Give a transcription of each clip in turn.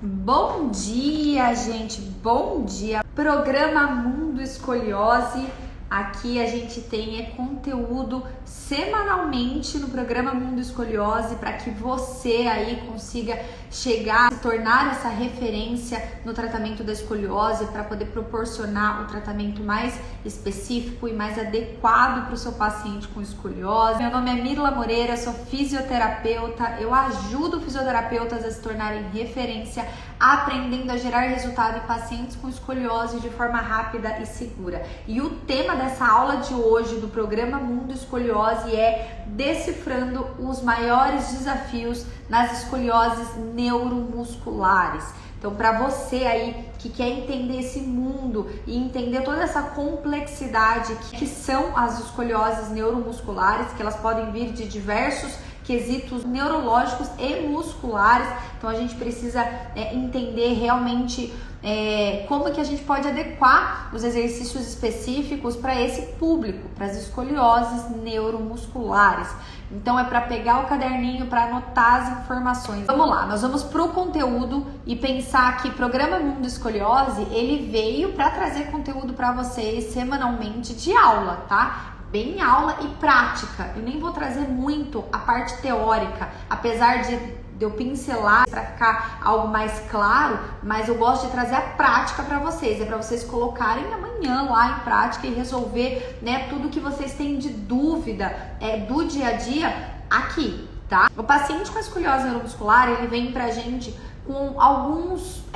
Bom dia, gente, bom dia. Programa Mundo Escoliose. Aqui a gente tem conteúdo semanalmente no programa Mundo Escoliose para que você aí consiga chegar, se tornar essa referência no tratamento da escoliose para poder proporcionar um tratamento mais específico e mais adequado para o seu paciente com escoliose. Meu nome é Mirla Moreira, sou fisioterapeuta, eu ajudo fisioterapeutas a se tornarem referência, aprendendo a gerar resultado em pacientes com escoliose de forma rápida e segura. E o tema dessa aula de hoje do programa Mundo Escoliose é decifrando os maiores desafios nas escolioses neuromusculares. Então, para você aí que quer entender esse mundo e entender toda essa complexidade que são as escolioses neuromusculares, que elas podem vir de diversos quesitos neurológicos e musculares, então a gente precisa entender realmente como que a gente pode adequar os exercícios específicos para esse público, para as escolioses neuromusculares. Então é para pegar o caderninho para anotar as informações. Vamos lá, nós vamos pro conteúdo e pensar que o programa Mundo Escoliose, ele veio para trazer conteúdo para vocês semanalmente de aula, tá? Bem aula e prática. Eu nem vou trazer muito a parte teórica, apesar de eu pincelar para ficar algo mais claro, mas eu gosto de trazer a prática para vocês, para vocês colocarem amanhã lá em prática e resolver, tudo que vocês têm de dúvida do dia a dia aqui, tá? O paciente com escoliose neuromuscular, ele vem pra gente com algumas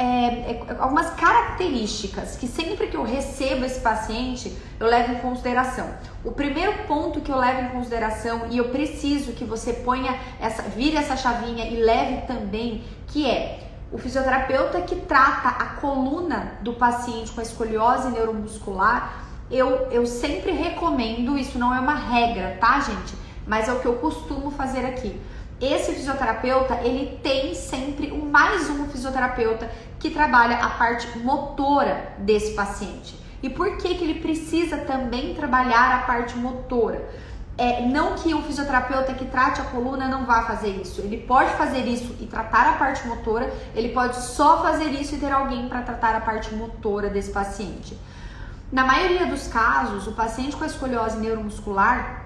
características que sempre que eu recebo esse paciente, eu levo em consideração. O primeiro ponto que eu levo em consideração, e eu preciso que você vire essa chavinha e leve também, que é o fisioterapeuta que trata a coluna do paciente com escoliose neuromuscular, eu sempre recomendo, isso não é uma regra, tá, gente? Mas é o que eu costumo fazer aqui. Esse fisioterapeuta, ele tem sempre mais um fisioterapeuta que trabalha a parte motora desse paciente. E por que ele precisa também trabalhar a parte motora? Não que o fisioterapeuta que trate a coluna não vá fazer isso. Ele pode fazer isso e tratar a parte motora, ele pode só fazer isso e ter alguém para tratar a parte motora desse paciente. Na maioria dos casos, o paciente com a escoliose neuromuscular,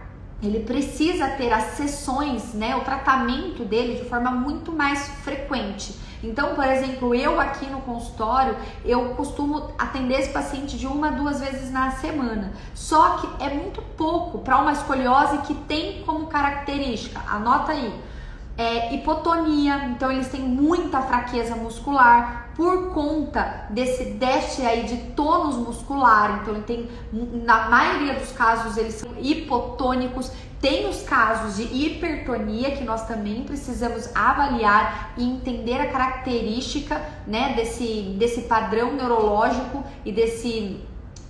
ele precisa ter as sessões, o tratamento dele de forma muito mais frequente. Então, por exemplo, eu aqui no consultório, eu costumo atender esse paciente de 1 a 2 vezes na semana. Só que é muito pouco para uma escoliose que tem como característica, anota aí, hipotonia, então eles têm muita fraqueza muscular por conta desse déficit aí de tônus muscular, então ele tem, na maioria dos casos eles são hipotônicos. Tem os casos de hipertonia que nós também precisamos avaliar e entender a característica, desse padrão neurológico e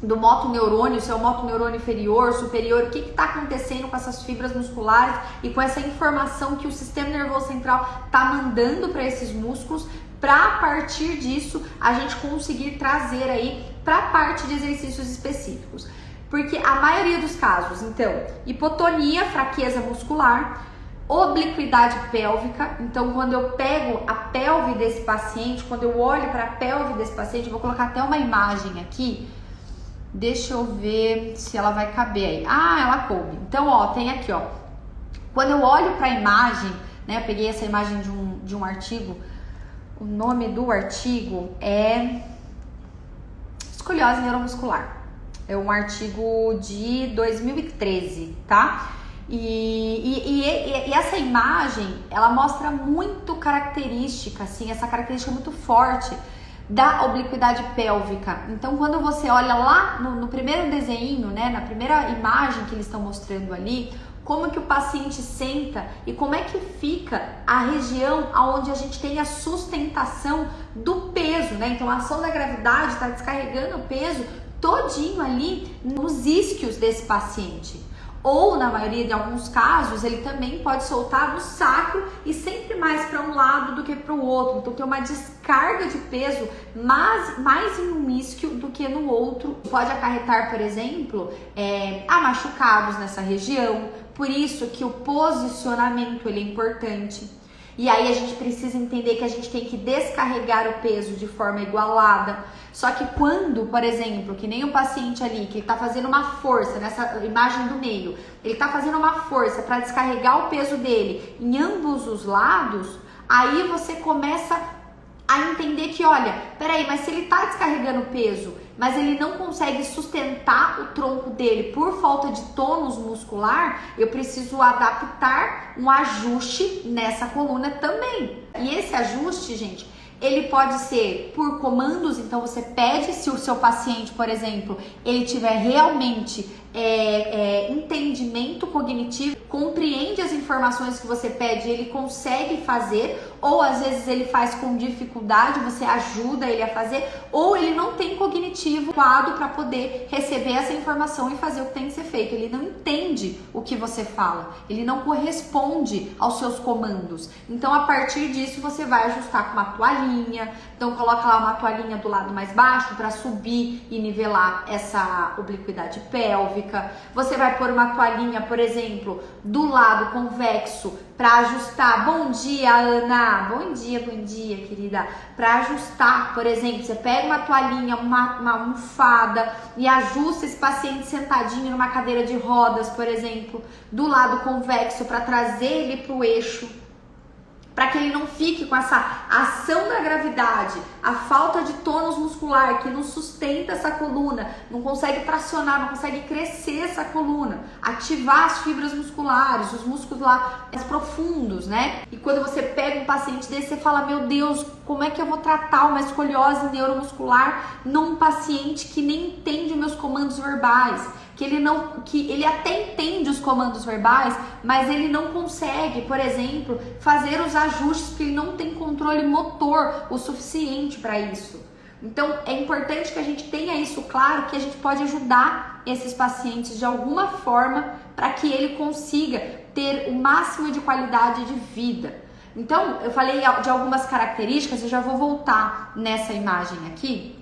do motoneurônio, se é o motoneurônio inferior, superior, o que está acontecendo com essas fibras musculares e com essa informação que o sistema nervoso central está mandando para esses músculos, para a partir disso a gente conseguir trazer aí para a parte de exercícios específicos. Porque a maioria dos casos, então, hipotonia, fraqueza muscular, obliquidade pélvica. Então, quando eu pego a pelve desse paciente, quando eu olho para a pelve desse paciente, eu vou colocar até uma imagem aqui. Deixa eu ver se ela vai caber aí. Ah, ela coube. Então, tem aqui, Quando eu olho para a imagem, eu peguei essa imagem de um artigo. O nome do artigo é Escoliose Neuromuscular. É um artigo de 2013, tá? E essa imagem, ela mostra muito característica, assim, essa característica muito forte da obliquidade pélvica. Então, quando você olha lá no primeiro desenho, na primeira imagem que eles estão mostrando ali, como que o paciente senta e como é que fica a região onde a gente tem a sustentação do peso, Então, a ação da gravidade está descarregando o peso todinho ali nos isquios desse paciente. Ou, na maioria de alguns casos, ele também pode soltar no sacro e sempre mais para um lado do que para o outro. Então, tem uma descarga de peso mais em um isquio do que no outro. Pode acarretar, por exemplo, a machucados nessa região. Por isso que o posicionamento ele é importante. E aí a gente precisa entender que a gente tem que descarregar o peso de forma igualada. Só que quando, por exemplo, que nem o paciente ali, que ele tá fazendo uma força, nessa imagem do meio, ele tá fazendo uma força para descarregar o peso dele em ambos os lados, aí você começa a entender que, olha, peraí, mas se ele tá descarregando peso, mas ele não consegue sustentar o tronco dele por falta de tônus muscular, eu preciso adaptar um ajuste nessa coluna também. E esse ajuste, gente, ele pode ser por comandos, então você pede, se o seu paciente, por exemplo, ele tiver realmente entendimento cognitivo, compreende as informações que você pede, ele consegue fazer, ou às vezes ele faz com dificuldade, você ajuda ele a fazer, ou ele não tem cognitivo adequado para poder receber essa informação e fazer o que tem que ser feito. Ele não entende o que você fala, ele não corresponde aos seus comandos. Então, a partir disso, você vai ajustar com uma toalhinha. Então, coloca lá uma toalhinha do lado mais baixo para subir e nivelar essa obliquidade pélvica. Você vai pôr uma toalhinha, por exemplo, do lado convexo para ajustar. Bom dia, Ana. Bom dia, querida. Para ajustar, por exemplo, você pega uma toalhinha, uma almofada e ajusta esse paciente sentadinho numa cadeira de rodas, por exemplo, do lado convexo para trazer ele para o eixo, para que ele não fique com essa ação da gravidade, a falta de tônus muscular que não sustenta essa coluna, não consegue tracionar, não consegue crescer essa coluna, ativar as fibras musculares, os músculos lá mais profundos, né? E quando você pega um paciente desse, você fala, meu Deus, como é que eu vou tratar uma escoliose neuromuscular num paciente que nem entende os meus comandos verbais? Que ele até entende os comandos verbais, mas ele não consegue, por exemplo, fazer os ajustes porque ele não tem controle motor o suficiente para isso. Então, é importante que a gente tenha isso claro, que a gente pode ajudar esses pacientes de alguma forma para que ele consiga ter o máximo de qualidade de vida. Então, eu falei de algumas características, eu já vou voltar nessa imagem aqui,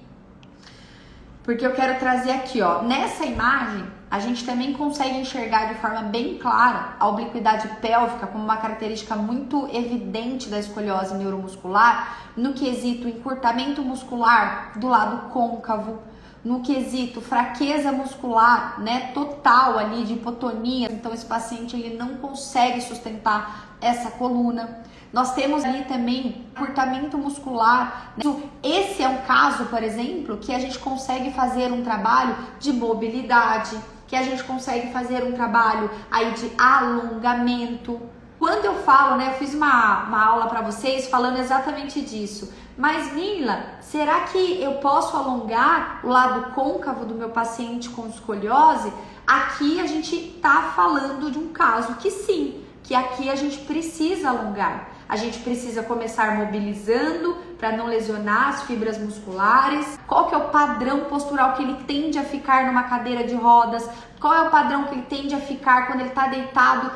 porque eu quero trazer aqui, ó, nessa imagem, a gente também consegue enxergar de forma bem clara a obliquidade pélvica como uma característica muito evidente da escoliose neuromuscular no quesito encurtamento muscular do lado côncavo, no quesito fraqueza muscular, né, total ali de hipotonia. Então esse paciente ele não consegue sustentar essa coluna. Nós temos ali também encurtamento muscular. Esse é um caso, por exemplo, que a gente consegue fazer um trabalho de mobilidade, que a gente consegue fazer um trabalho aí de alongamento. Quando eu falo, né, eu fiz uma aula para vocês falando exatamente disso. Mas, Mila, será que eu posso alongar o lado côncavo do meu paciente com escoliose? Aqui a gente tá falando de um caso que sim, que aqui a gente precisa alongar. A gente precisa começar mobilizando para não lesionar as fibras musculares. Qual que é o padrão postural que ele tende a ficar numa cadeira de rodas? Qual é o padrão que ele tende a ficar quando ele está deitado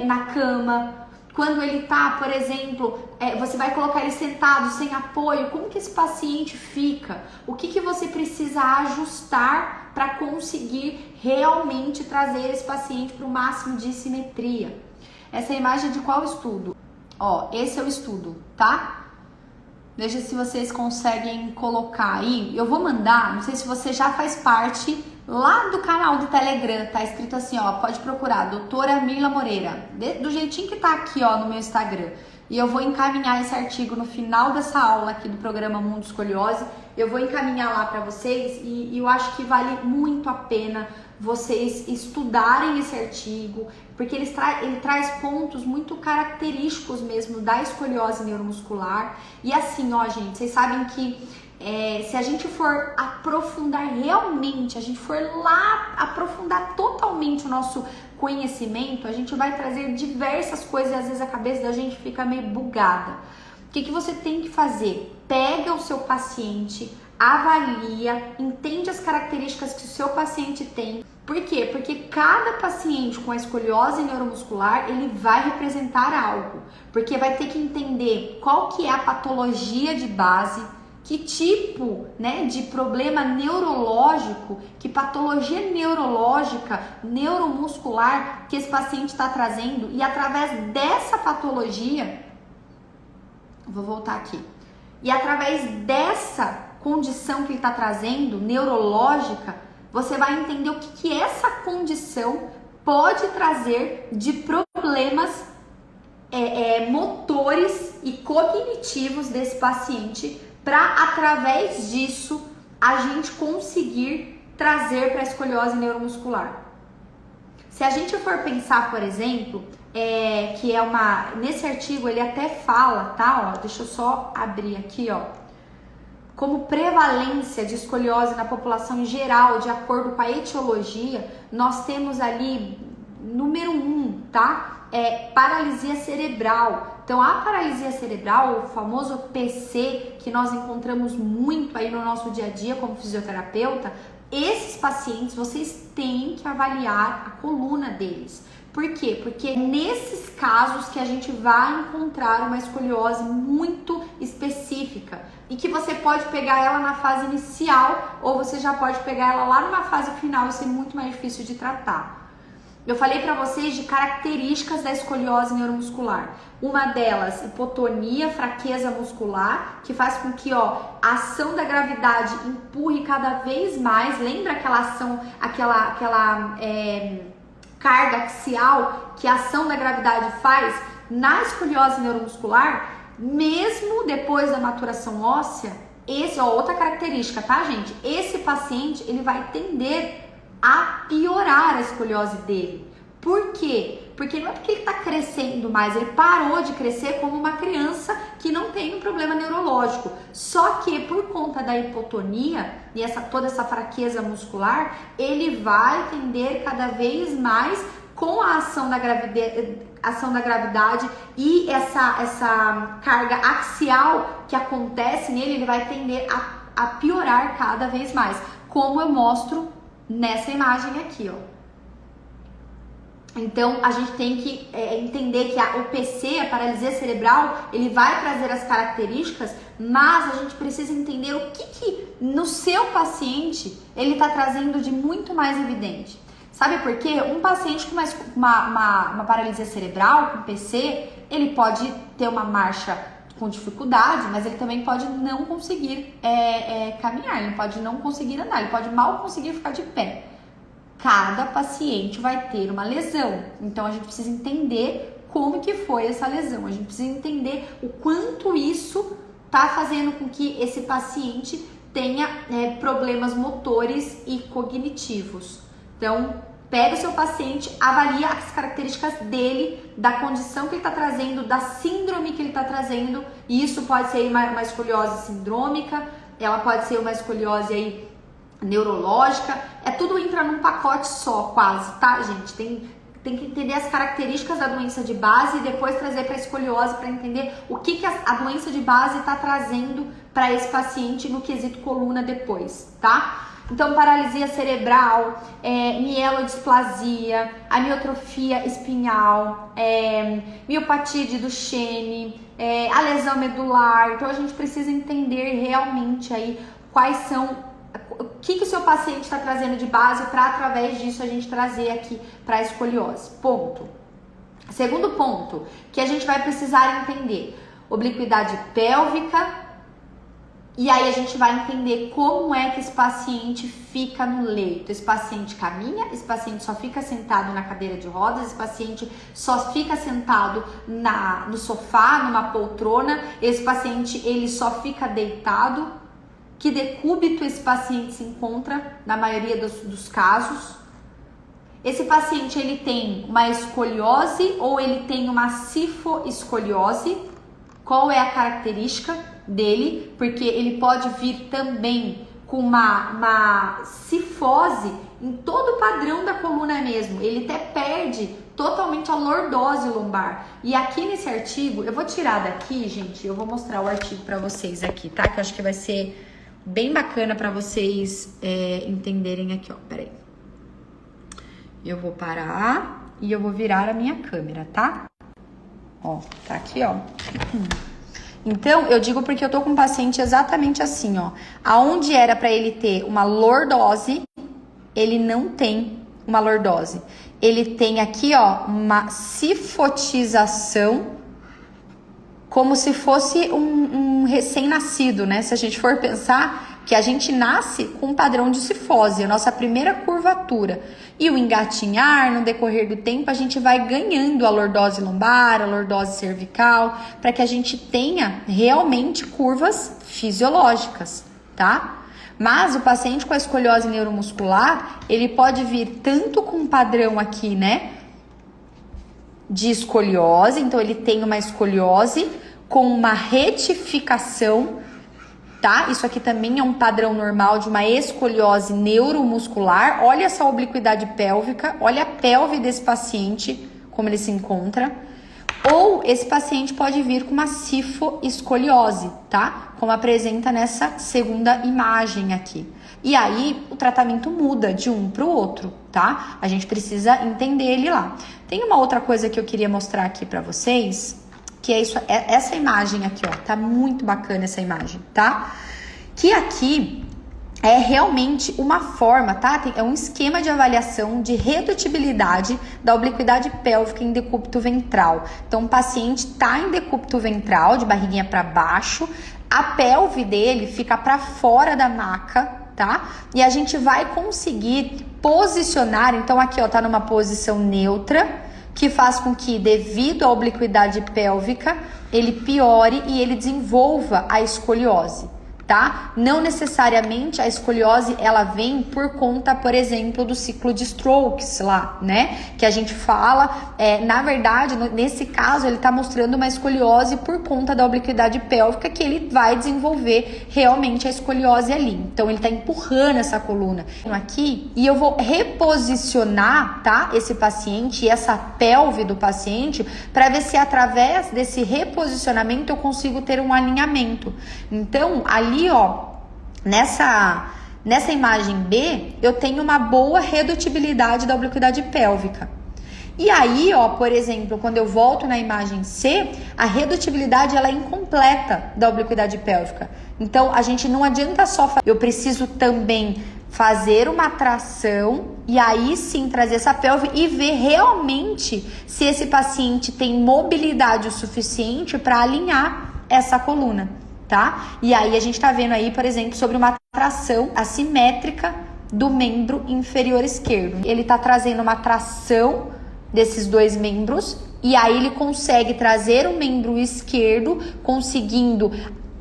na cama? Quando ele está, por exemplo, você vai colocar ele sentado, sem apoio, como que esse paciente fica? O que você precisa ajustar para conseguir realmente trazer esse paciente para o máximo de simetria? Essa é a imagem de qual estudo? Ó, esse é o estudo, tá? Veja se vocês conseguem colocar aí. Eu vou mandar, não sei se você já faz parte lá do canal do Telegram, tá escrito assim, ó, pode procurar, doutora Mila Moreira, do jeitinho que tá aqui, ó, no meu Instagram. E eu vou encaminhar esse artigo no final dessa aula aqui do programa Mundo Escoliose. Eu vou encaminhar lá para vocês e eu acho que vale muito a pena vocês estudarem esse artigo, porque ele traz pontos muito característicos mesmo da escoliose neuromuscular. E assim, ó, gente, vocês sabem que se a gente for aprofundar realmente, a gente for lá aprofundar totalmente o nosso conhecimento, a gente vai trazer diversas coisas e às vezes a cabeça da gente fica meio bugada. O que você tem que fazer? Pega o seu paciente, avalia, entende as características que o seu paciente tem. Por quê? Porque cada paciente com a escoliose neuromuscular, ele vai representar algo. Porque vai ter que entender qual que é a patologia de base, que tipo, né, de problema neurológico, que patologia neurológica, neuromuscular que esse paciente está trazendo. E através dessa patologia, Vou voltar aqui. E através dessa condição que ele está trazendo, neurológica, você vai entender o que essa condição pode trazer de problemas motores e cognitivos desse paciente, para através disso a gente conseguir trazer para a escoliose neuromuscular. Se a gente for pensar, por exemplo, que é nesse artigo ele até fala, tá? Ó, deixa eu só abrir aqui, ó. Como prevalência de escoliose na população em geral, de acordo com a etiologia, nós temos ali número 1, tá? Paralisia cerebral. Então, a paralisia cerebral, o famoso PC, que nós encontramos muito aí no nosso dia a dia como fisioterapeuta, esses pacientes, vocês têm que avaliar a coluna deles. Por quê? Porque nesses casos que a gente vai encontrar uma escoliose muito específica e que você pode pegar ela na fase inicial ou você já pode pegar ela lá numa fase final e ser muito mais difícil de tratar. Eu falei para vocês de características da escoliose neuromuscular. Uma delas, hipotonia, fraqueza muscular, que faz com que a ação da gravidade empurre cada vez mais. Lembra aquela ação, aquela carga axial que a ação da gravidade faz na escoliose neuromuscular? Mesmo depois da maturação óssea, outra característica, tá, gente? Esse paciente, ele vai tender a piorar a escoliose dele. Por quê? Porque não é porque ele está crescendo mais, ele parou de crescer como uma criança que não tem um problema neurológico. Só que por conta da hipotonia e toda essa fraqueza muscular, ele vai tender cada vez mais com a ação da gravidade e essa carga axial que acontece nele, ele vai tender a piorar cada vez mais, como eu mostro nessa imagem aqui, ó. Então, a gente tem que entender que o PC, a paralisia cerebral, ele vai trazer as características, mas a gente precisa entender o que no seu paciente ele está trazendo de muito mais evidente. Sabe por quê? Um paciente com uma paralisia cerebral, com PC, ele pode ter uma marcha com dificuldade, mas ele também pode não conseguir caminhar, ele pode não conseguir andar, ele pode mal conseguir ficar de pé. Cada paciente vai ter uma lesão, então a gente precisa entender como que foi essa lesão, a gente precisa entender o quanto isso está fazendo com que esse paciente tenha problemas motores e cognitivos. Então, pega o seu paciente, avalia as características dele, da condição que ele está trazendo, da síndrome que ele está trazendo, e isso pode ser uma escoliose sindrômica, ela pode ser uma escoliose aí neurológica, tudo entra num pacote só quase, tá, gente? Tem que entender as características da doença de base e depois trazer para a escoliose para entender o que a doença de base está trazendo para esse paciente no quesito coluna depois, tá? Então, paralisia cerebral, mielodisplasia, amiotrofia espinhal, miopatia de Duchenne, a lesão medular. Então, a gente precisa entender realmente aí quais são, o que o seu paciente está trazendo de base para, através disso, a gente trazer aqui para a escoliose. Ponto. Segundo ponto que a gente vai precisar entender, obliquidade pélvica. E aí a gente vai entender como é que esse paciente fica no leito. Esse paciente caminha, esse paciente só fica sentado na cadeira de rodas, esse paciente só fica sentado no sofá, numa poltrona, esse paciente ele só fica deitado. Que decúbito esse paciente se encontra na maioria dos casos? Esse paciente ele tem uma escoliose ou ele tem uma cifoescoliose? Qual é a característica dele? Porque ele pode vir também com uma cifose em todo o padrão da coluna mesmo. Ele até perde totalmente a lordose lombar. E aqui nesse artigo, eu vou tirar daqui, gente, eu vou mostrar o artigo para vocês aqui, tá? Que eu acho que vai ser bem bacana para vocês entenderem aqui, ó. Peraí. Eu vou parar e eu vou virar a minha câmera, tá? Ó, tá aqui, ó. Então, eu digo porque eu tô com um paciente exatamente assim, ó. Aonde era para ele ter uma lordose, ele não tem uma lordose. Ele tem aqui, ó, uma cifotização como se fosse um recém-nascido, né? Se a gente for pensar que a gente nasce com um padrão de cifose, a nossa primeira curvatura. E o engatinhar, no decorrer do tempo, a gente vai ganhando a lordose lombar, a lordose cervical, para que a gente tenha realmente curvas fisiológicas, tá? Mas o paciente com a escoliose neuromuscular, ele pode vir tanto com um padrão aqui, né, de escoliose, então ele tem uma escoliose com uma retificação, tá? Isso aqui também é um padrão normal de uma escoliose neuromuscular. Olha essa obliquidade pélvica, olha a pelve desse paciente, como ele se encontra. Ou esse paciente pode vir com uma cifoescoliose, tá? Como apresenta nessa segunda imagem aqui. E aí o tratamento muda de um para o outro, tá? A gente precisa entender ele lá. Tem uma outra coisa que eu queria mostrar aqui para vocês, que é essa imagem aqui, ó. Tá muito bacana essa imagem, tá? Que aqui é realmente uma forma, tá? É um esquema de avaliação de redutibilidade da obliquidade pélvica em decúbito ventral. Então, o paciente tá em decúbito ventral, de barriguinha para baixo, a pelve dele fica para fora da maca, tá? E a gente vai conseguir posicionar, então aqui, ó, tá numa posição neutra, que faz com que, devido à obliquidade pélvica, ele piore e ele desenvolva a escoliose, tá? Não necessariamente a escoliose, ela vem por conta, por exemplo, do ciclo de Strokes lá, né? Que a gente fala, na verdade, nesse caso, ele tá mostrando uma escoliose por conta da obliquidade pélvica, que ele vai desenvolver realmente a escoliose ali. Então, ele tá empurrando essa coluna aqui, e eu vou reposicionar, tá? Esse paciente e essa pelve do paciente, para ver se através desse reposicionamento eu consigo ter um alinhamento. Então, ali, ó, nessa imagem B, eu tenho uma boa redutibilidade da obliquidade pélvica. E aí, ó, por exemplo, quando eu volto na imagem C, a redutibilidade, ela é incompleta da obliquidade pélvica. Então, a gente não adianta só eu preciso também fazer uma tração e aí sim trazer essa pelve e ver realmente se esse paciente tem mobilidade o suficiente para alinhar essa coluna, tá? E aí a gente tá vendo aí, por exemplo, sobre uma tração assimétrica do membro inferior esquerdo. Ele tá trazendo uma tração desses dois membros e aí ele consegue trazer o membro esquerdo, conseguindo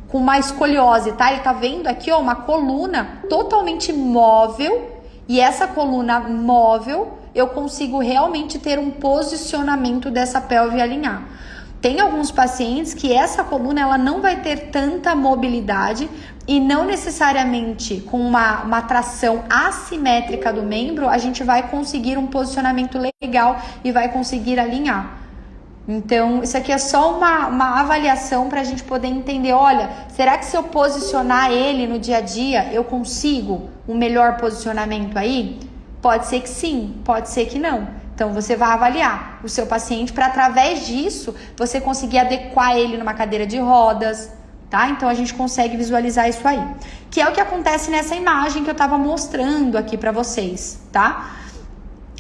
com uma escoliose, tá? Ele tá vendo aqui, ó, uma coluna totalmente móvel, e essa coluna móvel eu consigo realmente ter um posicionamento dessa pelve e alinhar. Tem alguns pacientes que essa coluna, ela não vai ter tanta mobilidade e não necessariamente com uma tração assimétrica do membro a gente vai conseguir um posicionamento legal e vai conseguir alinhar. Então, isso aqui é só uma avaliação para a gente poder entender, olha, será que se eu posicionar ele no dia a dia, eu consigo um melhor posicionamento aí? Pode ser que sim, pode ser que não. Então, você vai avaliar o seu paciente para, através disso, você conseguir adequar ele numa cadeira de rodas, tá? Então, a gente consegue visualizar isso aí. Que é o que acontece nessa imagem que eu estava mostrando aqui para vocês, tá?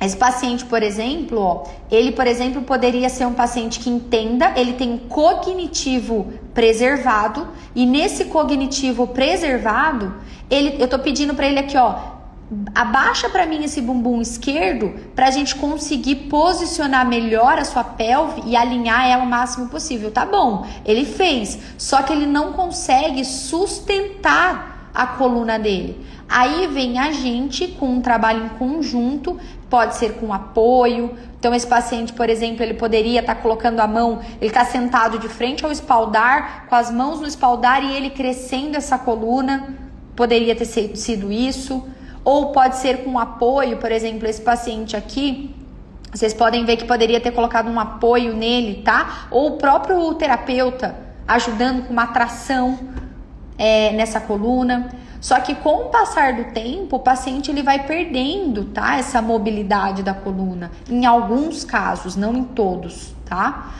Esse paciente, por exemplo, ó, ele, por exemplo, poderia ser um paciente que entenda, ele tem um cognitivo preservado, e nesse cognitivo preservado, eu tô pedindo para ele aqui, ó, abaixa para mim esse bumbum esquerdo para a gente conseguir posicionar melhor a sua pelve e alinhar ela o máximo possível. Tá bom, ele fez, só que ele não consegue sustentar a coluna dele. Aí vem a gente com um trabalho em conjunto, pode ser com apoio. Então esse paciente, por exemplo, ele poderia estar colocando a mão, ele está sentado de frente ao espaldar, com as mãos no espaldar e ele crescendo essa coluna, poderia ter sido isso. Ou pode ser com apoio, por exemplo, esse paciente aqui, vocês podem ver que poderia ter colocado um apoio nele, tá? Ou o próprio terapeuta ajudando com uma tração nessa coluna. Só que com o passar do tempo, o paciente ele vai perdendo, tá? Essa mobilidade da coluna. Em alguns casos, não em todos, tá?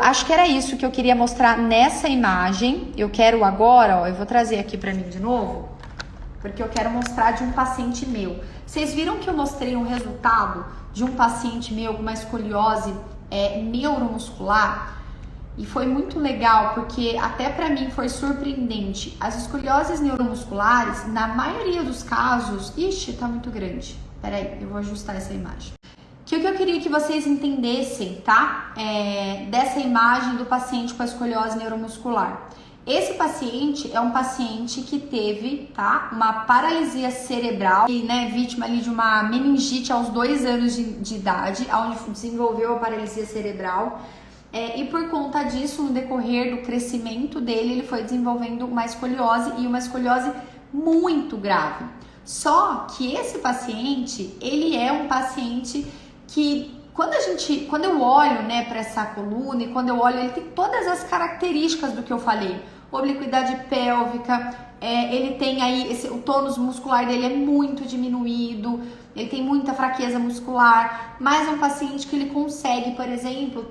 Acho que era isso que eu queria mostrar nessa imagem. Eu quero agora, ó, eu vou trazer aqui pra mim de novo, porque eu quero mostrar de um paciente meu. Vocês viram que eu mostrei um resultado de um paciente meu com uma escoliose neuromuscular? E foi muito legal, porque até pra mim foi surpreendente. As escolioses neuromusculares, na maioria dos casos... Ixi, tá muito grande. Peraí, eu vou ajustar essa imagem. O que eu queria que vocês entendessem, tá? Dessa imagem do paciente com a escoliose neuromuscular. Esse paciente é um paciente que teve, tá? Uma paralisia cerebral, e, né, vítima ali de uma meningite aos 2 anos de idade, onde desenvolveu a paralisia cerebral. E por conta disso, no decorrer do crescimento dele, ele foi desenvolvendo uma escoliose e uma escoliose muito grave. Só que esse paciente, ele é um paciente que, quando eu olho, né, para essa coluna e quando eu olho, ele tem todas as características do que eu falei. Obliquidade pélvica, ele tem aí, o tônus muscular dele é muito diminuído, ele tem muita fraqueza muscular, mas é um paciente que ele consegue, por exemplo,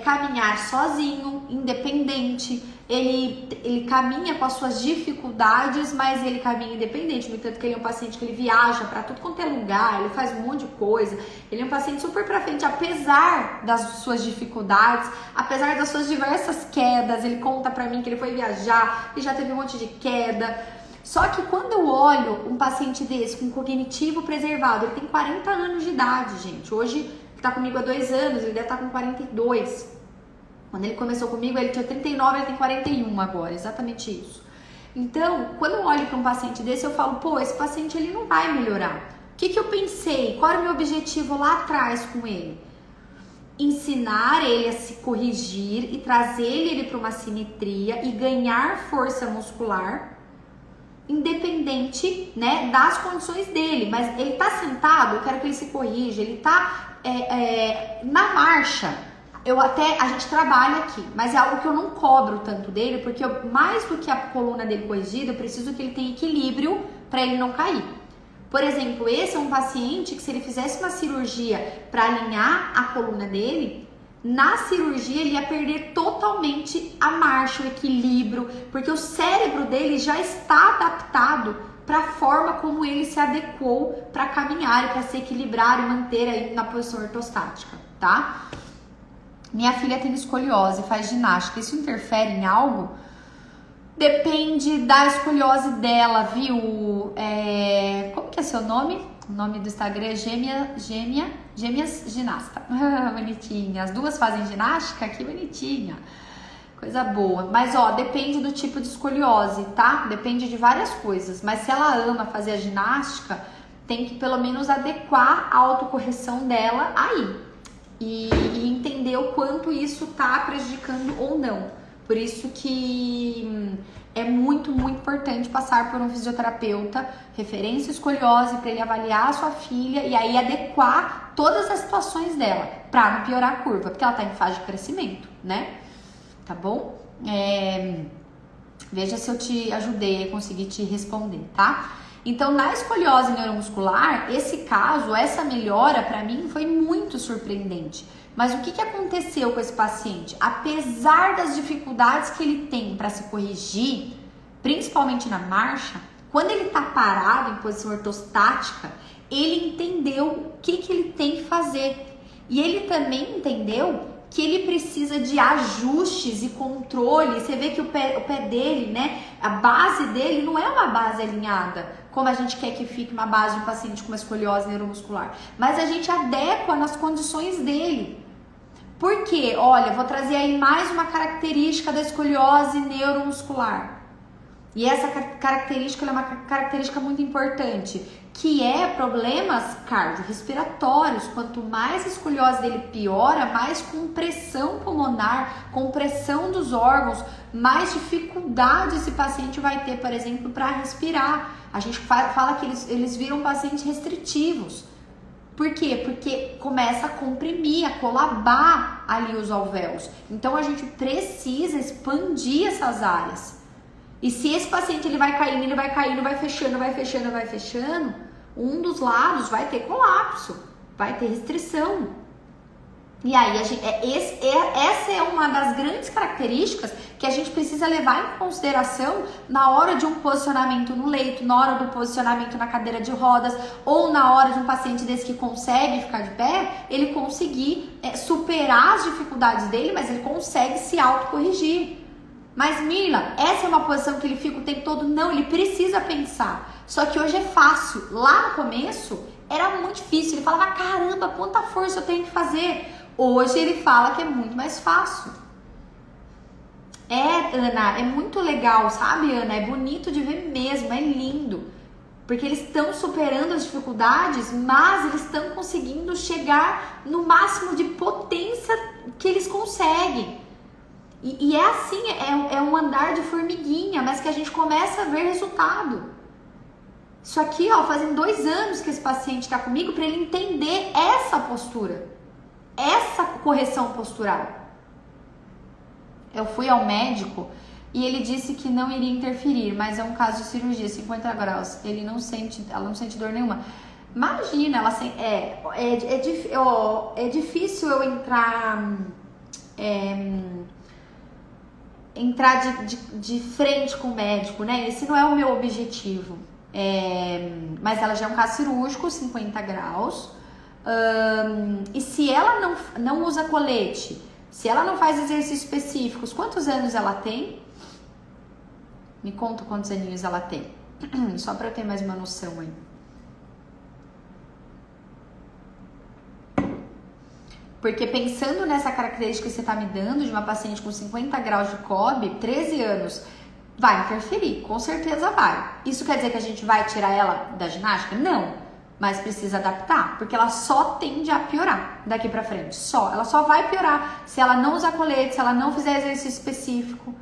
caminhar sozinho, independente, ele caminha com as suas dificuldades, mas ele caminha independente, no entanto que ele é um paciente que ele viaja para tudo quanto é lugar, ele faz um monte de coisa, ele é um paciente super pra frente, apesar das suas dificuldades, apesar das suas diversas quedas, ele conta pra mim que ele foi viajar e já teve um monte de queda. Só que quando eu olho um paciente desse com cognitivo preservado, ele tem 40 anos de idade, gente, hoje tá comigo há 2 anos, ele deve estar com 42. Quando ele começou comigo, ele tinha 39, ele tem 41 agora, exatamente isso. Então, quando eu olho para um paciente desse, eu falo, pô, esse paciente ele não vai melhorar. O que eu pensei? Qual era o meu objetivo lá atrás com ele? Ensinar ele a se corrigir e trazer ele para uma simetria e ganhar força muscular, independente, né, das condições dele. Mas ele tá sentado, eu quero que ele se corrija, ele tá na marcha, a gente trabalha aqui, mas é algo que eu não cobro tanto dele, porque mais do que a coluna dele corrigida, eu preciso que ele tenha equilíbrio para ele não cair. Por exemplo, esse é um paciente que, se ele fizesse uma cirurgia para alinhar a coluna dele, na cirurgia ele ia perder totalmente a marcha, o equilíbrio, porque o cérebro dele já está adaptado para a forma como ele se adequou para caminhar e para se equilibrar e manter aí na posição ortostática, tá? Minha filha tem escoliose, faz ginástica, isso interfere em algo? Depende da escoliose dela, viu? Como que é seu nome? O nome do Instagram é Gêmeas Ginasta. Bonitinha, as duas fazem ginástica? Que bonitinha. Coisa boa. Mas, depende do tipo de escoliose, tá? Depende de várias coisas. Mas se ela ama fazer a ginástica, tem que pelo menos adequar a autocorreção dela aí. E entender o quanto isso tá prejudicando ou não. Por isso que é muito, muito importante passar por um fisioterapeuta, referência escoliose, para ele avaliar a sua filha e aí adequar todas as situações dela, para não piorar a curva, porque ela tá em fase de crescimento, né? Tá bom? Veja se eu te ajudei a conseguir te responder, tá? Então, na escoliose neuromuscular, esse caso, essa melhora, pra mim, foi muito surpreendente. Mas o que aconteceu com esse paciente? Apesar das dificuldades que ele tem para se corrigir, principalmente na marcha, quando ele tá parado em posição ortostática, ele entendeu o que ele tem que fazer. E ele também entendeu que ele precisa de ajustes e controle. Você vê que o pé dele, né, a base dele não é uma base alinhada, como a gente quer que fique uma base de um paciente com uma escoliose neuromuscular, mas a gente adequa nas condições dele. Por quê? Olha, vou trazer aí mais uma característica da escoliose neuromuscular. E essa característica é uma característica muito importante, que é problemas cardiorrespiratórios. Quanto mais a escoliose dele piora, mais compressão pulmonar, compressão dos órgãos, mais dificuldade esse paciente vai ter, por exemplo, para respirar. A gente fala que eles viram pacientes restritivos. Por quê? Porque começa a comprimir, a colabar ali os alvéolos. Então a gente precisa expandir essas áreas. E se esse paciente ele vai caindo, vai fechando, um dos lados vai ter colapso, vai ter restrição. E aí essa é uma das grandes características que a gente precisa levar em consideração na hora de um posicionamento no leito, na hora do posicionamento na cadeira de rodas, ou na hora de um paciente desse que consegue ficar de pé, ele conseguir superar as dificuldades dele, mas ele consegue se autocorrigir. Mas Mila, essa é uma posição que ele fica o tempo todo? Não, ele precisa pensar. Só que hoje é fácil. Lá no começo era muito difícil. Ele falava, caramba, quanta força eu tenho que fazer. Hoje ele fala que é muito mais fácil. Ana, é muito legal, sabe, Ana? É bonito de ver mesmo, é lindo. Porque eles estão superando as dificuldades, mas eles estão conseguindo chegar no máximo de potência que eles conseguem. E é assim, é um andar de formiguinha, mas que a gente começa a ver resultado. Isso aqui, ó, fazem 2 anos que esse paciente está comigo para ele entender essa postura, essa correção postural. Eu fui ao médico e ele disse que não iria interferir, mas é um caso de cirurgia, 50 graus. Ela não sente dor nenhuma. Imagina, ela é difícil eu entrar de frente com o médico, né? Esse não é o meu objetivo. Mas ela já é um caso cirúrgico, 50 graus. E se ela não usa colete, se ela não faz exercícios específicos, quantos anos ela tem? Me conta quantos aninhos ela tem. Só para eu ter mais uma noção aí. Porque pensando nessa característica que você está me dando de uma paciente com 50 graus de COB, 13 anos, vai interferir, com certeza vai. Isso quer dizer que a gente vai tirar ela da ginástica? Não, mas precisa adaptar, porque ela só tende a piorar daqui pra frente, ela só vai piorar se ela não usar colete, se ela não fizer exercício específico.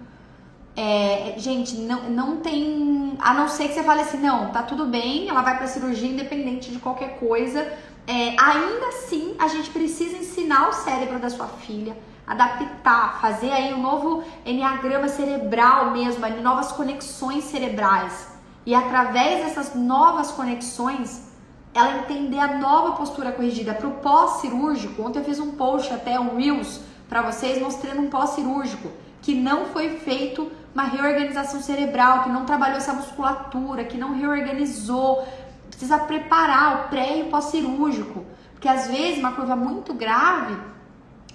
Gente, não tem, a não ser que você fale assim, não, tá tudo bem, ela vai pra cirurgia independente de qualquer coisa. Ainda assim, a gente precisa ensinar o cérebro da sua filha, adaptar, fazer aí um novo enneagrama cerebral mesmo, ali, novas conexões cerebrais. E através dessas novas conexões, ela entender a nova postura corrigida para o pós-cirúrgico. Ontem eu fiz um post, até um Reels, para vocês mostrando um pós-cirúrgico, que não foi feito uma reorganização cerebral, que não trabalhou essa musculatura, que não reorganizou. Precisa preparar o pré e o pós-cirúrgico, porque às vezes uma curva muito grave,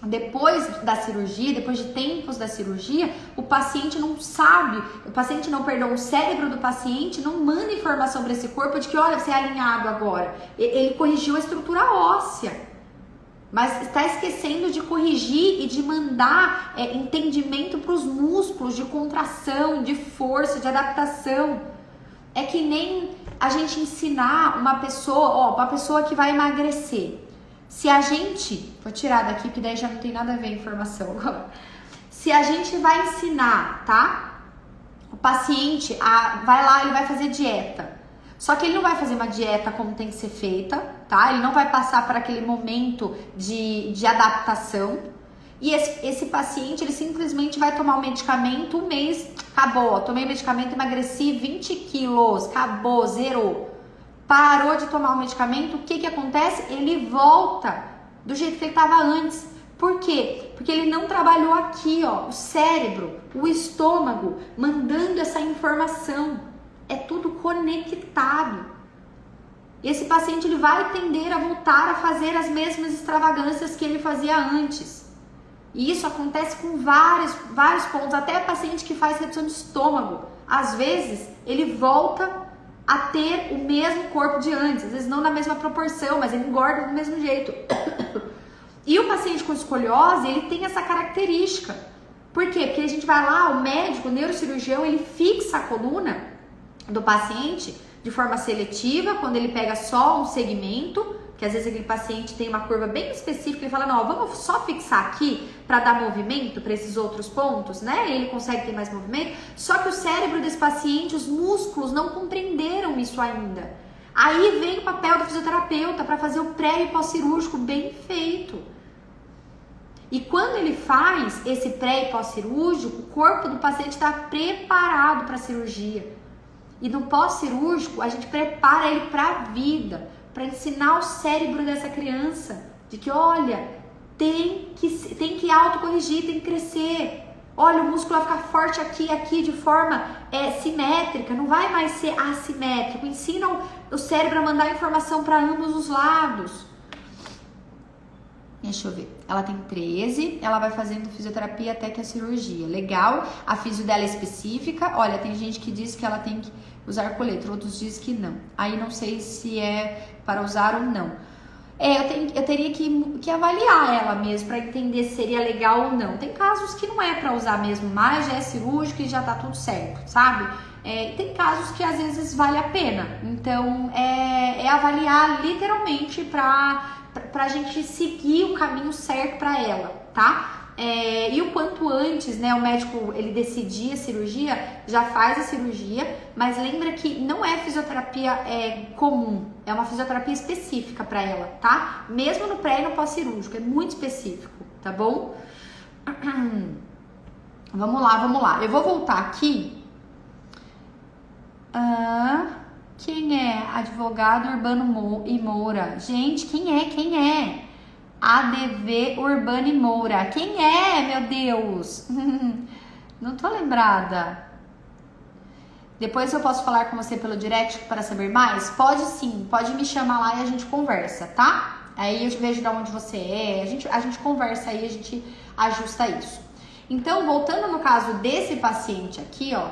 depois da cirurgia, depois de tempos da cirurgia, o paciente não sabe, o cérebro do paciente não manda informação para esse corpo de que, olha, você é alinhado agora, ele corrigiu a estrutura óssea, mas está esquecendo de corrigir e de mandar entendimento para os músculos de contração, de força, de adaptação. É que nem a gente ensinar uma pessoa que vai emagrecer. Se a gente, vou tirar daqui que daí já não tem nada a ver a informação agora. Se a gente vai ensinar, tá? O paciente vai lá, ele vai fazer dieta. Só que ele não vai fazer uma dieta como tem que ser feita, tá? Ele não vai passar por aquele momento de adaptação. E esse paciente, ele simplesmente vai tomar o medicamento, um mês, acabou. Tomei o medicamento, emagreci 20 quilos, acabou, zerou. Parou de tomar o medicamento, o que acontece? Ele volta do jeito que ele estava antes. Por quê? Porque ele não trabalhou aqui, ó, o cérebro, o estômago, mandando essa informação. É tudo conectado. E esse paciente, ele vai tender a voltar a fazer as mesmas extravagâncias que ele fazia antes. E isso acontece com vários pontos, até paciente que faz redução de estômago. Às vezes, ele volta a ter o mesmo corpo de antes, às vezes não na mesma proporção, mas ele engorda do mesmo jeito. E o paciente com escoliose, ele tem essa característica. Por quê? Porque a gente vai lá, o médico, o neurocirurgião, ele fixa a coluna do paciente de forma seletiva, quando ele pega só um segmento, que às vezes aquele paciente tem uma curva bem específica, ele fala, não, vamos só fixar aqui para dar movimento para esses outros pontos, né? Ele consegue ter mais movimento, só que o cérebro desse paciente, os músculos não compreenderam isso ainda. Aí vem o papel do fisioterapeuta para fazer o pré e pós-cirúrgico bem feito. E quando ele faz esse pré e pós-cirúrgico, o corpo do paciente está preparado para a cirurgia. E no pós-cirúrgico, a gente prepara ele para a vida, para ensinar o cérebro dessa criança de que, olha, tem que autocorrigir, tem que crescer. Olha, o músculo vai ficar forte aqui de forma simétrica, não vai mais ser assimétrico. Ensinam o cérebro a mandar informação para ambos os lados. Deixa eu ver. Ela tem 13, ela vai fazendo fisioterapia até que a cirurgia. Legal. A fisio dela é específica. Olha, tem gente que diz que ela tem que usar colete, outros dizem que não. Aí não sei se é para usar ou não. Eu teria que avaliar ela mesmo para entender se seria legal ou não. Tem casos que não é para usar mesmo, mas já é cirúrgico e já tá tudo certo, sabe? Tem casos que às vezes vale a pena. Então, avaliar literalmente pra gente seguir o caminho certo para ela, tá? E o quanto antes, né, o médico ele decidir a cirurgia, já faz a cirurgia, mas lembra que não é fisioterapia comum, é uma fisioterapia específica para ela, tá? Mesmo no pré e no pós-cirúrgico, é muito específico, tá bom? Vamos lá. Eu vou voltar aqui. Quem é? Advogado Urbano e Moura. Gente, quem é? ADV Urbano e Moura. Quem é, meu Deus? Não tô lembrada. Depois eu posso falar com você pelo direct para saber mais? Pode sim, pode me chamar lá e a gente conversa, tá? Aí eu te vejo de onde você é, a gente conversa aí, a gente ajusta isso. Então, voltando no caso desse paciente aqui, ó.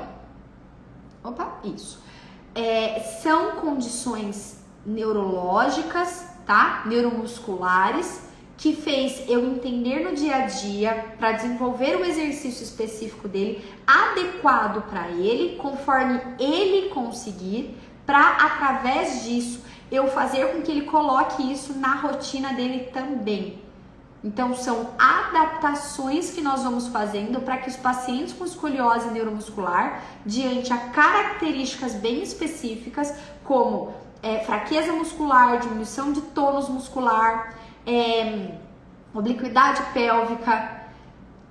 Opa, isso. São condições neurológicas, tá? Neuromusculares, que fez eu entender no dia a dia para desenvolver o exercício específico dele, adequado para ele, conforme ele conseguir, para através disso eu fazer com que ele coloque isso na rotina dele também. Então são adaptações que nós vamos fazendo para que os pacientes com escoliose neuromuscular, diante a características bem específicas, como fraqueza muscular, diminuição de tônus muscular, obliquidade pélvica,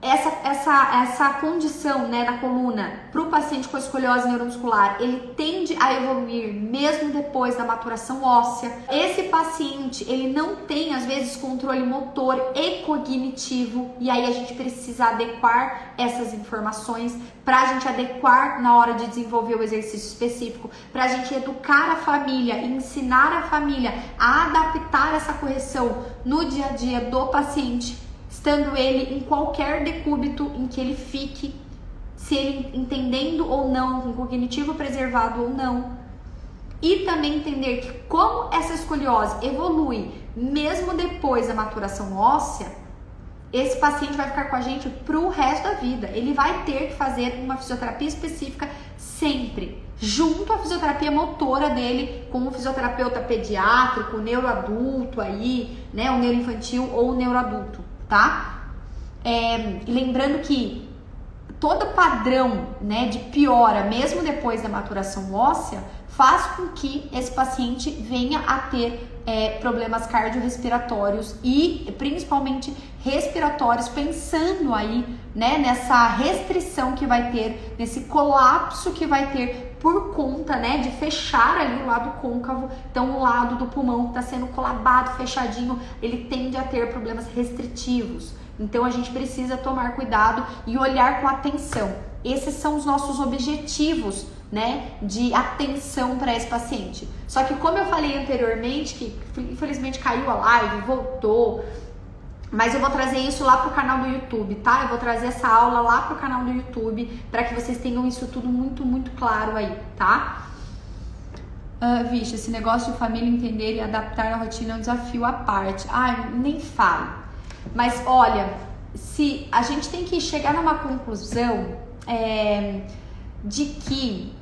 essa condição, né, na coluna, para o paciente com escoliose neuromuscular, ele tende a evoluir mesmo depois da maturação óssea. Esse paciente, ele não tem, às vezes, controle motor e cognitivo, e aí a gente precisa adequar essas informações para a gente adequar na hora de desenvolver o exercício específico, para a gente educar a família, ensinar a família a adaptar essa correção no dia a dia do paciente, estando ele em qualquer decúbito em que ele fique, se ele entendendo ou não, com cognitivo preservado ou não. E também entender que como essa escoliose evolui mesmo depois da maturação óssea, esse paciente vai ficar com a gente pro resto da vida. Ele vai ter que fazer uma fisioterapia específica sempre, junto à fisioterapia motora dele, com o fisioterapeuta pediátrico, o neuroadulto aí, né, o neuroinfantil ou o neuroadulto, tá? Lembrando que todo padrão, né, de piora, mesmo depois da maturação óssea, faz com que esse paciente venha a ter problemas cardiorrespiratórios e principalmente respiratórios, pensando aí, né, nessa restrição que vai ter, nesse colapso que vai ter por conta, né, de fechar ali o lado côncavo. Então o lado do pulmão que está sendo colabado, fechadinho, ele tende a ter problemas restritivos. Então a gente precisa tomar cuidado e olhar com atenção. Esses são os nossos objetivos, né, de atenção para esse paciente. Só que como eu falei anteriormente, que infelizmente caiu a live, voltou, mas eu vou trazer isso lá pro canal do YouTube, tá? Eu vou trazer essa aula lá pro canal do YouTube para que vocês tenham isso tudo muito, muito claro aí, tá? Vixe, esse negócio de família entender e adaptar a rotina é um desafio à parte. Ai, nem falo. Mas olha, se a gente tem que chegar numa conclusão de que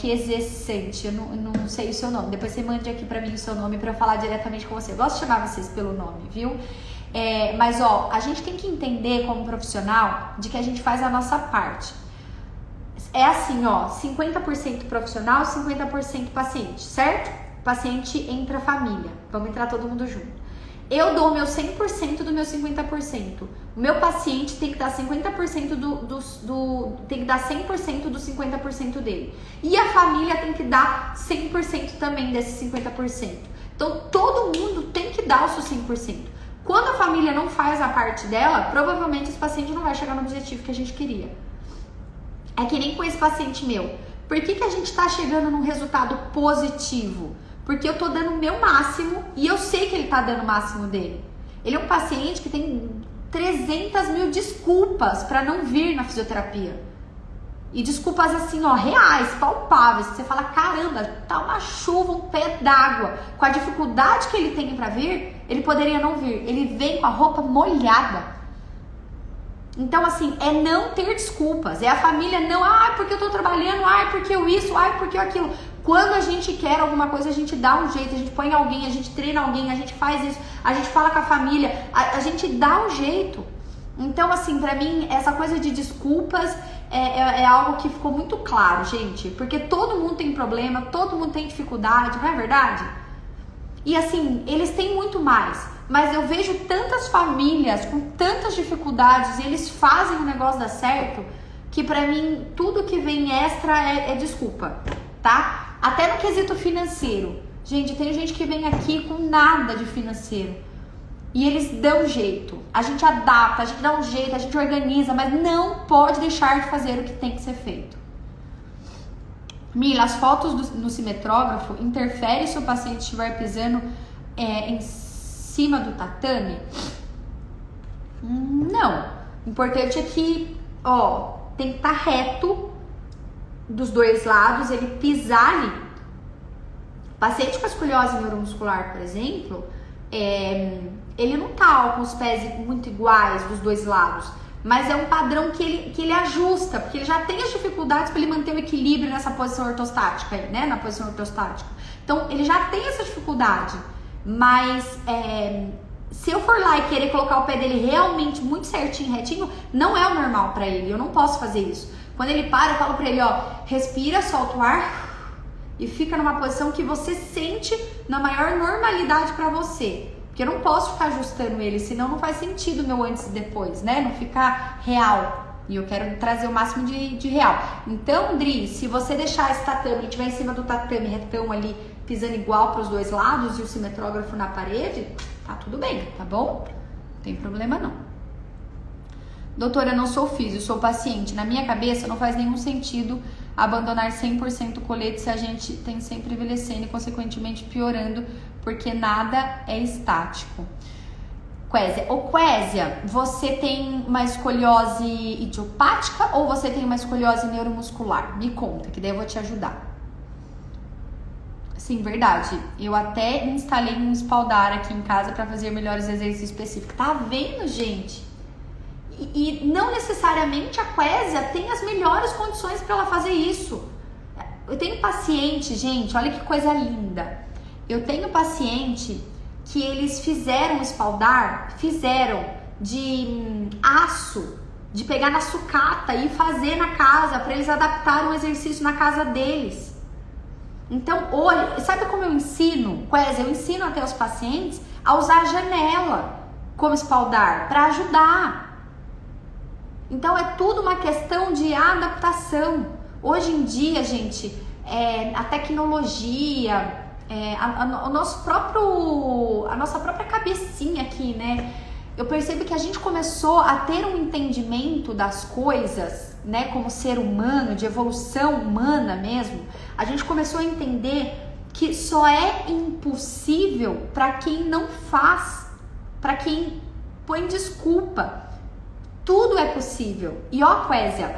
exercente, eu não sei o seu nome, depois você mande aqui pra mim o seu nome pra eu falar diretamente com você. Eu gosto de chamar vocês pelo nome, viu? Mas ó, a gente tem que entender como profissional de que a gente faz a nossa parte. É assim, ó, 50% profissional, 50% paciente, certo? Paciente entra família, vamos entrar todo mundo junto. Eu dou o meu 100% do meu 50%. O meu paciente tem que dar 50% tem que dar 100% do 50% dele. E a família tem que dar 100% também desses 50%. Então todo mundo tem que dar o seu 100%. Quando a família não faz a parte dela, provavelmente esse paciente não vai chegar no objetivo que a gente queria. É que nem com esse paciente meu. Por que a gente tá chegando num resultado positivo? Porque eu tô dando o meu máximo e eu sei que ele tá dando o máximo dele. Ele é um paciente que tem 300 mil desculpas para não vir na fisioterapia. E desculpas assim, ó, reais, palpáveis. Você fala, caramba, tá uma chuva, um pé d'água. Com a dificuldade que ele tem para vir, ele poderia não vir. Ele vem com a roupa molhada. Então, assim, é não ter desculpas. É a família não, porque eu tô trabalhando, porque eu isso, porque eu aquilo. Quando a gente quer alguma coisa, a gente dá um jeito, a gente põe alguém, a gente treina alguém, a gente faz isso, a gente fala com a família, a gente dá um jeito. Então, assim, pra mim, essa coisa de desculpas é algo que ficou muito claro, gente. Porque todo mundo tem problema, todo mundo tem dificuldade, não é verdade? E assim, eles têm muito mais. Mas eu vejo tantas famílias com tantas dificuldades e eles fazem o negócio dar certo, que pra mim, tudo que vem extra é desculpa, tá? Até no quesito financeiro. Gente, tem gente que vem aqui com nada de financeiro. E eles dão jeito. A gente adapta, a gente dá um jeito, a gente organiza, mas não pode deixar de fazer o que tem que ser feito. Mila, as fotos no cimetrógrafo interferem se o paciente estiver pisando em cima do tatame? Não. O importante é que, tem que estar reto dos dois lados, ele pisar ali. Paciente com escoliose neuromuscular, por exemplo, ele não tá com os pés muito iguais dos dois lados, mas é um padrão que ele ajusta, porque ele já tem as dificuldades para ele manter o equilíbrio nessa posição ortostática aí, né? Na posição ortostática. Então, ele já tem essa dificuldade, mas se eu for lá e querer colocar o pé dele realmente muito certinho, retinho, não é o normal para ele, eu não posso fazer isso. Quando ele para, eu falo para ele, respira, solta o ar e fica numa posição que você sente na maior normalidade para você. Porque eu não posso ficar ajustando ele, senão não faz sentido o meu antes e depois, né? Não ficar real. E eu quero trazer o máximo de real. Então, Dri, se você deixar esse tatame, ele estiver em cima do tatame retão ali, pisando igual para os dois lados e o cimetrógrafo na parede, tá tudo bem, tá bom? Não tem problema não. Doutora, eu não sou físio, sou paciente. Na minha cabeça não faz nenhum sentido abandonar 100% o colete se a gente tem sempre envelhecendo e consequentemente piorando, porque nada é estático. Quésia. Quésia, você tem uma escoliose idiopática ou você tem uma escoliose neuromuscular? Me conta, que daí eu vou te ajudar. Sim, verdade. Eu até instalei um espaldar aqui em casa para fazer melhores exercícios específicos. Tá vendo, gente? E não necessariamente a quésia tem as melhores condições para ela fazer isso. Eu tenho paciente, gente, olha que coisa linda. Eu tenho paciente que eles fizeram espaldar, fizeram de aço, de pegar na sucata e fazer na casa, para eles adaptarem o exercício na casa deles. Então, olha, sabe como eu ensino? Quésia, eu ensino até os pacientes a usar a janela como espaldar, para ajudar. Então, é tudo uma questão de adaptação. Hoje em dia, gente, a tecnologia, a nossa própria cabecinha aqui, né? Eu percebo que a gente começou a ter um entendimento das coisas, né? Como ser humano, de evolução humana mesmo. A gente começou a entender que só é impossível para quem não faz, para quem põe desculpa. Tudo é possível. E Quésia,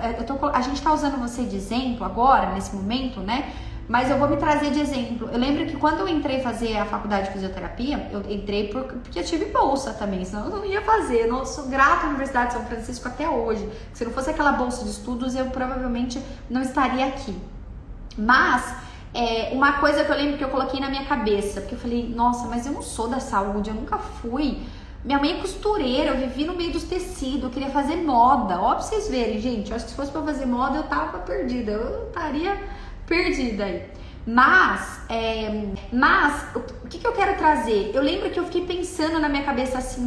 a gente tá usando você de exemplo agora, nesse momento, né? Mas eu vou me trazer de exemplo. Eu lembro que quando eu entrei fazer a faculdade de fisioterapia, eu entrei porque eu tive bolsa também, senão eu não ia fazer. Eu sou grata à Universidade de São Francisco até hoje. Se não fosse aquela bolsa de estudos, eu provavelmente não estaria aqui. Mas, uma coisa que eu lembro que eu coloquei na minha cabeça, porque eu falei, nossa, mas eu não sou da saúde, eu nunca fui. Minha mãe é costureira, eu vivi no meio dos tecidos, eu queria fazer moda. Ó, pra vocês verem, gente, eu acho que se fosse pra fazer moda, eu tava perdida. Eu estaria perdida aí. Mas o que eu quero trazer? Eu lembro que eu fiquei pensando na minha cabeça assim,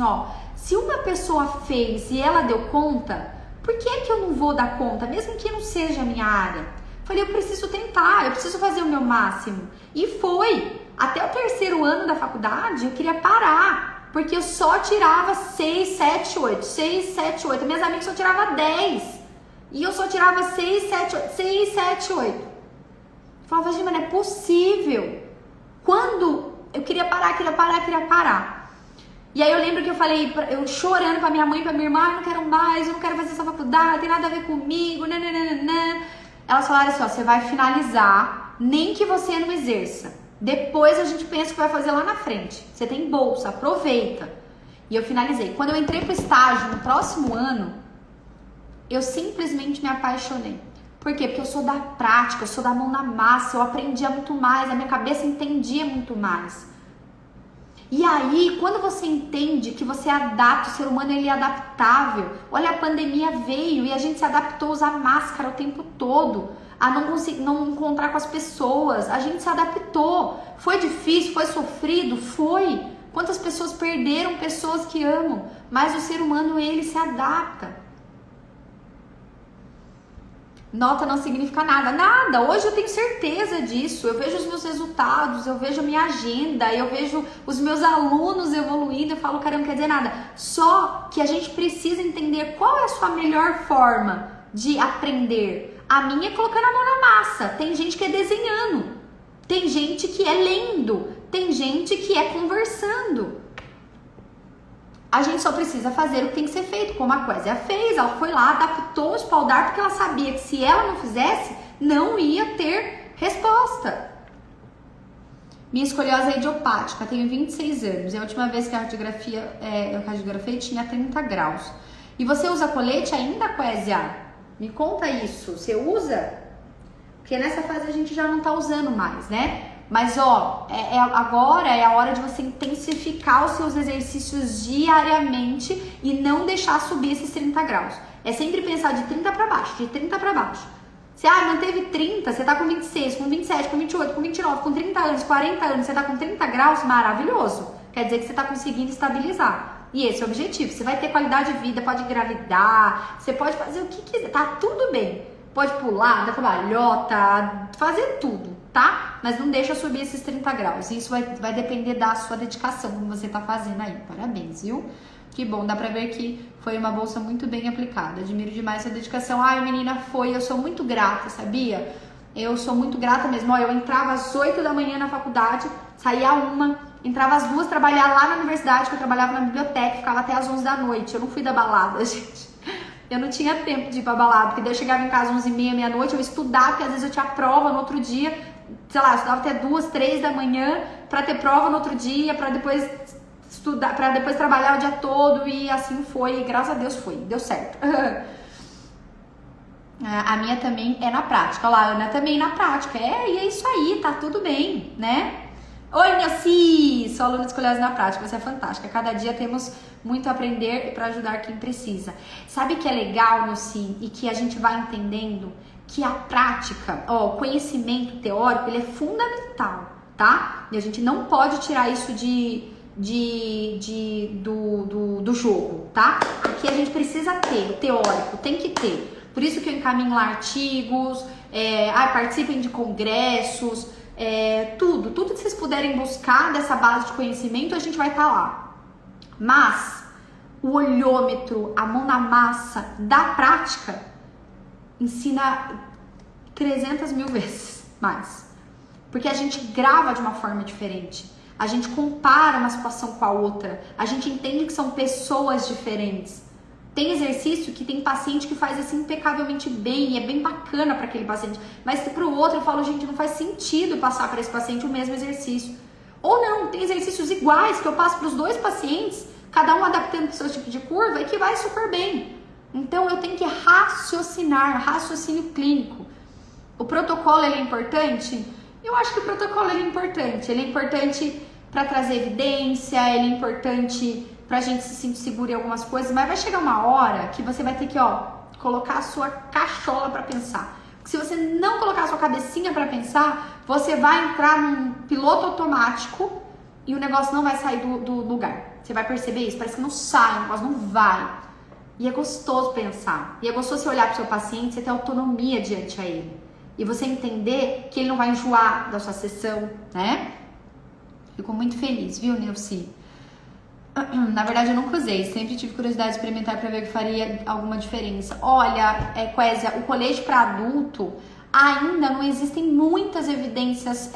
se uma pessoa fez e ela deu conta, por que é que eu não vou dar conta, mesmo que não seja a minha área? Falei, eu preciso tentar, eu preciso fazer o meu máximo. E foi. Até o 3º ano da faculdade, eu queria parar. porque eu só tirava 6, 7, 8, 6, 7, 8. Minhas amigas só tiravam 10. E eu só tirava 6, 7, 8, 6, 7, 8. Eu falava, gente, mas não é possível. Quando eu queria parar. E aí eu lembro que eu falei, eu chorando pra minha mãe, pra minha irmã, eu não quero mais, eu não quero fazer essa faculdade, não tem nada a ver comigo, nananana. Elas falaram assim, ó, você vai finalizar, nem que você não exerça. Depois a gente pensa o que vai fazer lá na frente. Você tem bolsa, aproveita. E eu finalizei. Quando eu entrei pro estágio no próximo ano, eu simplesmente me apaixonei. Por quê? Porque eu sou da prática, eu sou da mão na massa, eu aprendia muito mais, a minha cabeça entendia muito mais. E aí, quando você entende que você adapta, o ser humano ele é adaptável. Olha, a pandemia veio e a gente se adaptou a usar máscara o tempo todo, a não encontrar com as pessoas. A gente se adaptou. Foi difícil, foi sofrido, foi. Quantas pessoas perderam pessoas que amam, mas o ser humano ele se adapta. Nota não significa nada. Hoje eu tenho certeza disso. Eu vejo os meus resultados, eu vejo a minha agenda, eu vejo os meus alunos evoluindo. Eu falo, cara, não quer dizer nada. Só que a gente precisa entender qual é a sua melhor forma de aprender. A minha é colocando a mão na massa. Tem gente que é desenhando, tem gente que é lendo, tem gente que é conversando. A gente só precisa fazer o que tem que ser feito, como a Quesia fez. Ela foi lá, adaptou o espaldar, porque ela sabia que se ela não fizesse, não ia ter resposta. Minha escoliose é idiopática, tenho 26 anos. E a última vez que eu radiografei tinha 30 graus. E você usa colete ainda, Quesia? Me conta isso. Você usa? Porque nessa fase a gente já não tá usando mais, né? Mas ó, agora é a hora de você intensificar os seus exercícios diariamente e não deixar subir esses 30 graus. É sempre pensar de 30 para baixo, de 30 para baixo. Se manteve 30, você tá com 26, com 27, com 28, com 29, com 30 anos, 40 anos, você tá com 30 graus, maravilhoso. Quer dizer que você tá conseguindo estabilizar. E esse é o objetivo. Você vai ter qualidade de vida, pode engravidar, você pode fazer o que quiser, tá tudo bem. Pode pular, dar cambalhota, fazer tudo, tá? Mas não deixa subir esses 30 graus. Isso vai depender da sua dedicação, como você tá fazendo aí. Parabéns, viu? Que bom, dá pra ver que foi uma bolsa muito bem aplicada. Admiro demais sua dedicação. Ai, menina, eu sou muito grata, sabia? Eu sou muito grata mesmo. Ó, eu entrava às 8 da manhã na faculdade, saía às 1, entrava às 2, trabalhar lá na universidade, que eu trabalhava na biblioteca, ficava até às 11 da noite. Eu não fui da balada, gente. Eu não tinha tempo de ir pra balada, porque daí eu chegava em casa às 11h30, meia-noite, eu estudava, porque às vezes eu tinha prova no outro dia, sei lá, eu estudava até 2, 3 da manhã pra ter prova no outro dia, pra depois estudar, pra depois trabalhar o dia todo, e assim foi, e graças a Deus foi, deu certo. A minha também é na prática, olha lá, a Ana também na prática, e é isso aí, tá tudo bem, né? Oi, Nilce! Sou aluna de escoliose na prática, você é fantástica. Cada dia temos muito a aprender para ajudar quem precisa. Sabe que é legal, Nilce, e que a gente vai entendendo que a prática, o conhecimento teórico, ele é fundamental, tá? E a gente não pode tirar isso do jogo, tá? Aqui a gente precisa ter, o teórico, tem que ter. Por isso que eu encaminho lá artigos, participem de congressos, tudo que vocês puderem buscar dessa base de conhecimento, a gente vai estar lá. Mas o olhômetro, a mão na massa da prática ensina 300 mil vezes mais, porque a gente grava de uma forma diferente, a gente compara uma situação com a outra, a gente entende que são pessoas diferentes. Tem exercício que tem paciente que faz assim impecavelmente bem e é bem bacana para aquele paciente, mas para o outro eu falo, gente, não faz sentido passar para esse paciente o mesmo exercício. Ou não, tem exercícios iguais que eu passo para os dois pacientes, cada um adaptando para o seu tipo de curva e que vai super bem. Então eu tenho que raciocinar, raciocínio clínico. O protocolo ele é importante? Eu acho que o protocolo ele é importante para trazer evidência, ele é importante pra gente se sentir seguro em algumas coisas, mas vai chegar uma hora que você vai ter que, colocar a sua cachola pra pensar. Porque se você não colocar a sua cabecinha pra pensar, você vai entrar num piloto automático e o negócio não vai sair do lugar. Você vai perceber isso? Parece que não sai, o negócio não vai. E é gostoso pensar. E é gostoso você olhar pro seu paciente, você ter autonomia diante a ele. E você entender que ele não vai enjoar da sua sessão, né? Fico muito feliz, viu, Nilce? Na verdade, eu nunca usei. Sempre tive curiosidade de experimentar para ver que faria alguma diferença. Olha, Quésia, o colete para adulto ainda não existem muitas evidências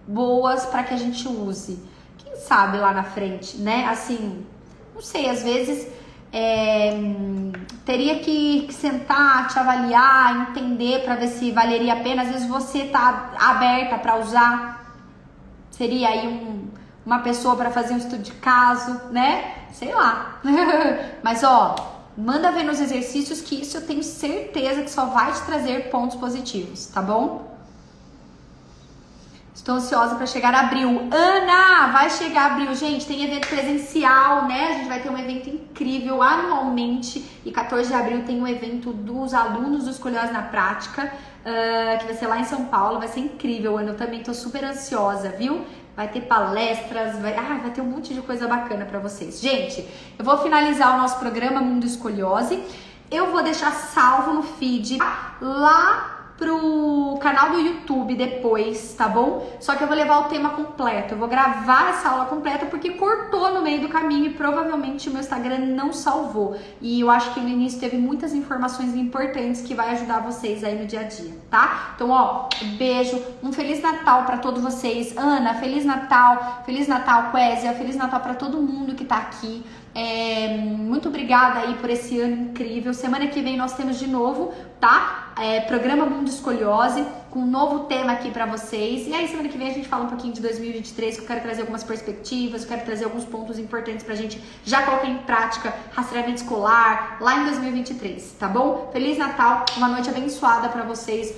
boas para que a gente use. Quem sabe lá na frente, né? Assim, não sei, às vezes teria que sentar, te avaliar, entender para ver se valeria a pena. Às vezes você tá aberta para usar, seria aí uma pessoa para fazer um estudo de caso, né? Sei lá. Mas manda ver nos exercícios que isso eu tenho certeza que só vai te trazer pontos positivos, tá bom? Estou ansiosa para chegar abril. Ana, vai chegar abril. Gente, tem evento presencial, né? A gente vai ter um evento incrível anualmente. E 14 de abril tem um evento dos alunos do Escolhose na Prática, que vai ser lá em São Paulo. Vai ser incrível, Ana. Eu também tô super ansiosa, viu? Vai ter palestras, vai ter um monte de coisa bacana para vocês. Gente, eu vou finalizar o nosso programa Mundo Escoliose. Eu vou deixar salvo no feed lá pro canal do YouTube depois, tá bom? Só que eu vou levar o tema completo, eu vou gravar essa aula completa porque cortou no meio do caminho e provavelmente o meu Instagram não salvou. E eu acho que no início teve muitas informações importantes que vai ajudar vocês aí no dia a dia, tá? Então, beijo, um Feliz Natal pra todos vocês. Ana, Feliz Natal, Quésia, Feliz Natal pra todo mundo que tá aqui. Muito obrigada aí por esse ano incrível. Semana que vem nós temos de novo, tá? Programa Mundo Escoliose, com um novo tema aqui pra vocês. E aí semana que vem a gente fala um pouquinho de 2023, que eu quero trazer algumas perspectivas, eu quero trazer alguns pontos importantes pra gente já colocar em prática rastreamento escolar lá em 2023, tá bom? Feliz Natal, uma noite abençoada pra vocês.